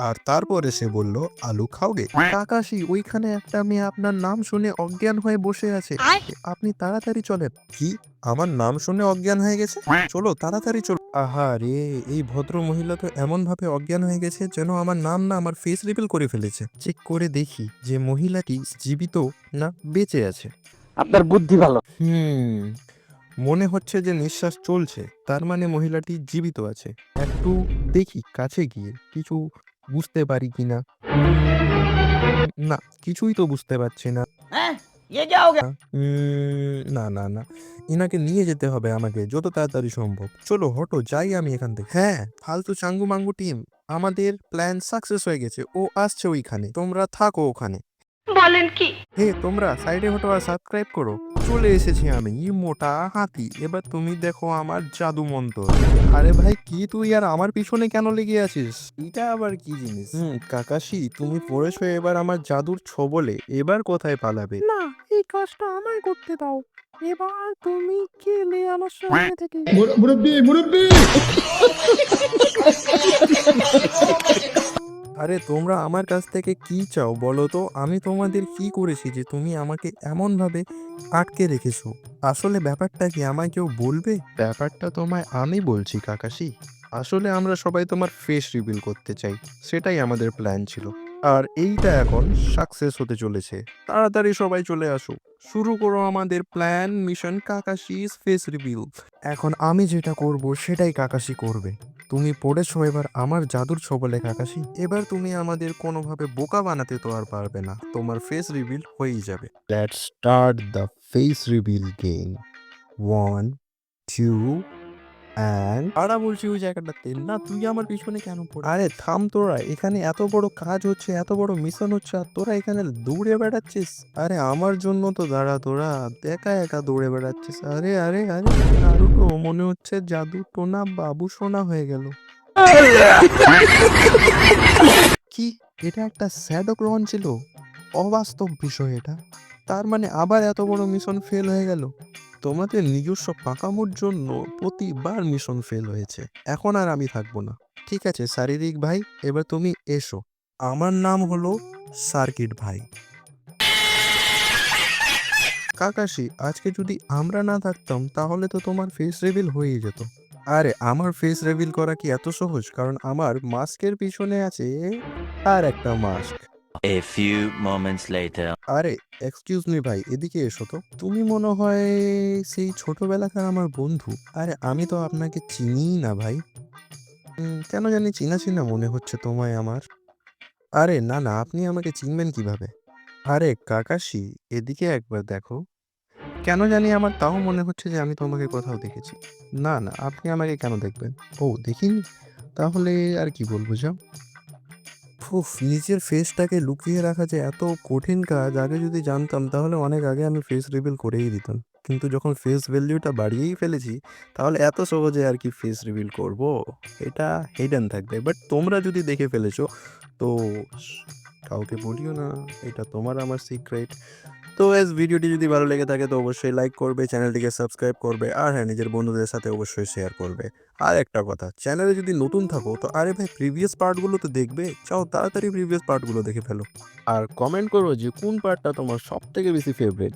আর তারপরে সে বলল, আলু খাওগে? কাকাশি, ওইখানে একটা মেয়ে আপনার নাম শুনে অজ্ঞান হয়ে বসে আছে, আপনি তাড়াতাড়ি চলেন। কি? আমার নাম শুনে অজ্ঞান হয়ে গেছে? চলো তাড়াতাড়ি চলো। আহারে, এই ভদ্র মহিলা তো এমন ভাবে অজ্ঞান হয়ে গেছে যেন আমার নাম না আমার ফেস রিভিল করে ফেলেছে। চেক করে দেখি যে মহিলাটি জীবিত না বেঁচে আছে। আপনার বুদ্ধি ভালো। মনে হচ্ছে যে নিঃশ্বাস চলছে, তার মানে মহিলাটি জীবিত আছে। একটু দেখি কাছে গিয়ে কিছু বুঝতে পারি কিনা। না, কিছুই তো বুঝতে পারছি না। হ্যাঁ, ये क्या हो गया? না না না, ইনাকে নিয়ে যেতে হবে আমাকে যত তাড়াতাড়ি সম্ভব। চলো হটো, যাই আমি এখান থেকে। হ্যাঁ, ফালতু চাঙ্গু মাঙ্গু টিম, আমাদের প্ল্যান সাকসেস হয়ে গেছে। ও আসছে ওইখানে, তোমরা থাকো ওখানে। বলেন কি? হে তোমরা সাইডে হটো আর সাবস্ক্রাইব করো। চলে এসেছি আমি, মোটা হাতি। এবার তুমি দেখো আমার জাদু মন্ত্র। আরে ভাই, কি তুই আর আমার পিছনে কেন লেগে আছিস? এটা আবার কি জিনিস? কাকাশি, তুমি পড়েছো এবার আমার জাদুর ছোবলে। এবার কোথায় পালাবে? না, এই কাজটা আমায় করতে দাও। এবার তুমি গেলে আমার সামনে থেকে। মুরব্বি মুরব্বি আরে তোমরা আমার কাছ থেকে কি চাও বলো তো? আমি তোমাদের কি করেছি যে তুমি আমাকে এমনভাবে আটকে রেখেছো? আসলে ব্যাপারটা কি আমায় কেউ বলবে? ব্যাপারটা তোমায় আমি বলছি কাকাশি। আসলে আমরা সবাই তোমার ফেস রিভিল করতে চাই, সেটাই আমাদের প্ল্যান ছিল। আর এইটা এখন সাকসেস হতে চলেছে। তাড়াতাড়ি সবাই চলে আসো, শুরু করো আমাদের প্ল্যান মিশন কাকাশিস ফেস রিভিল। এখন আমি যেটা করব সেটাই কাকাশি করবে। তুমি পড়েছো এবার আমার জাদুর ছোবলে কাকাশি। এবার তুমি আমাদের কোনোভাবে বোকা বানাতে তো আর পারবে না, তোমার ফেস রিভিল হয়েই যাবে। Let's start the face reveal game. 1 2 and আরা বলছি ওই জায়গাটাতে। না, তুই আমার পিছনে কেন পড়ে? আরে থাম তোরা, এখানে এত বড় কাজ হচ্ছে, এত বড় মিশন হচ্ছে, আর তোরা এখানে দৌড়ে বেড়াচ্ছিস। আরে আমার জন্য তো দাঁড়া, তোরা একা একা দৌড়ে বেড়াচ্ছিস। আরে আরে আরে, নারুটো মনে হচ্ছে জাদু টোনা বাবু সোনা হয়ে গেল। কি? এটা একটা স্যাডো ক্লোন ছিল? অবাস্তব বিষয় এটা। তার মানে আবার এত বড় মিশন ফেল হয়ে গেল? তোমাদের নিজস্ব পাকামোর জন্য প্রতিবার মিশন ফেল হয়েছে। এখন আর আমি থাকবো না। ঠিক আছে শারীরিক ভাই, এবার তুমি এসো। আমার নাম হলো সার্কিট ভাই। কাকাশি, আজকে যদি আমরা না থাকতাম তাহলে তো তোমার ফেস রিভিল হয়েই যেত। আরে আমার ফেস রিভিল করা কি এত সহজ? কারণ আমার মাস্কের পিছনে আছে আর একটা mask. A few moments later. আরে এক্সকিউজ মি ভাই, এদিকে এসো তো। তুমি মনে হয় সেই ছোটবেলাকার আমার বন্ধু। আরে আমি তো আপনাকে চিনিই না ভাই। কেন জানি চিনা চিনা মনে হচ্ছে তোমায় আমার। আরে না না, আপনি আমাকে চিনবেন কিভাবে? আরে কাকাশি, এদিকে একবার দেখো। কেন জানি আমার তাও মনে হচ্ছে যে আমি তোমাকে কোথাও দেখেছি। না না, আপনি আমাকে কেন দেখবেন? ও দেখিনি? তাহলে আর কি বলবো, যাও। উফ, নিজের ফেসটাকে লুকিয়ে রাখা যে এত কঠিন কাজ, আগে যদি জানতাম তাহলে অনেক আগে আমি ফেস রিভিল করেই দিতাম। কিন্তু যখন ফেস ভ্যালিউটা বাড়িয়েই ফেলেছি, তাহলে এত সহজে আর কি ফেস রিভিল করব? এটা হিডেন থাকবে। বাট তোমরা যদি দেখে ফেলেছো তো কাউকে বলিও না, এটা তোমার আমার সিক্রেট। তো ভিডিওটি যদি ভালো লেগে থাকে তো অবশ্যই লাইক করবে, চ্যানেলটিকে সাবস্ক্রাইব করবে, আর হ্যাঁ, নিজের বন্ধুদের সাথে অবশ্যই শেয়ার করবে। আর একটা কথা, চ্যানেলে যদি নতুন থাকো তো আরে ভাই, প্রিভিয়াস পার্টগুলো তো দেখবে, চাও তাড়াতাড়ি প্রিভিয়াস পার্টগুলো দেখে ফেলো। আর কমেন্ট করো যে কোন পার্টটা তোমার সব থেকে বেশি ফেভারিট।